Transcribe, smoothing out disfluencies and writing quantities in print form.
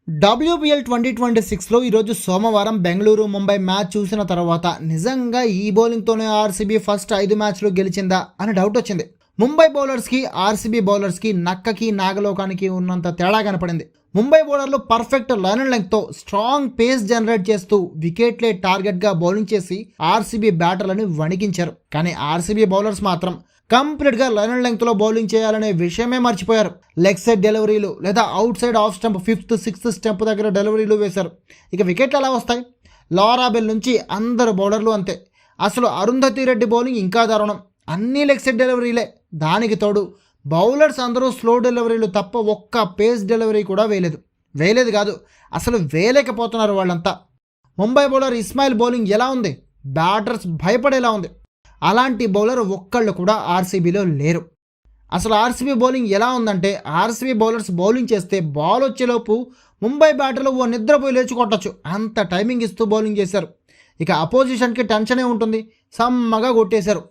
WPL 2026లో ఈరోజు సోమవారం Bengaluru Mumbai match చూసిన తర్వాత నిజంగా ఈ బౌలింగ్తోనే ఆర్సీబీ ఫస్ట్ 5 మ్యాచ్లు గెలిచిందా అని డౌట్ వచ్చింది. ముంబై బౌలర్స్కి ఆర్సీబీ బౌలర్స్కి నక్కకి నాగలోకానికి ఉన్నంత తేడా కనపడింది. ముంబై బౌలర్లు పర్ఫెక్ట్ లైన్ అండ్ లెంగ్త్తో స్ట్రాంగ్ పేస్ జనరేట్ చేస్తూ వికెట్లే టార్గెట్గా బౌలింగ్ చేసి ఆర్సీబీ బ్యాటర్లను వణికించారు. కానీ ఆర్సీబీ బౌలర్స్ మాత్రం కంప్లీట్గా లైన్ అండ్ లెంగ్త్లో బౌలింగ్ చేయాలనే విషయమే మర్చిపోయారు. లెగ్ సైడ్ డెలివరీలు లేదా out side off stump 5th 6th stump దగ్గర డెలివరీలు వేశారు. ఇక వికెట్లు ఎలా వస్తాయి? లారా బెల్ నుంచి అందరు బౌలర్లు అంతే. అసలు అరుంధతి రెడ్డి బౌలింగ్ ఇంకా దారుణం. అన్ని లెగ్ సైడ్ డెలివరీలే. దానికి తోడు బౌలర్స్ అందరూ స్లో డెలివరీలు తప్ప ఒక్క పేస్ డెలివరీ కూడా వేయలేదు కాదు, అసలు వేయలేకపోతున్నారు వాళ్ళంతా. ముంబై బౌలర్ ఇస్మాయిల్ బౌలింగ్ ఎలా ఉంది? బ్యాటర్స్ భయపడేలా ఉంది. అలాంటి బౌలర్ ఒక్కళ్ళు కూడా ఆర్సీబీలో లేరు. అసలు ఆర్సీబీ బౌలింగ్ ఎలా ఉందంటే, ఆర్సీబీ బౌలర్స్ బౌలింగ్ చేస్తే బాల్ వచ్చేలోపు ముంబై బ్యాటర్లు ఓ నిద్రపోయి లేచి కొట్టచ్చు, అంత టైమింగ్ ఇస్తూ బౌలింగ్ చేశారు. ఇక అపోజిషన్కి టెన్షనే ఉంటుంది. సమ్మగా కొట్టేశారు.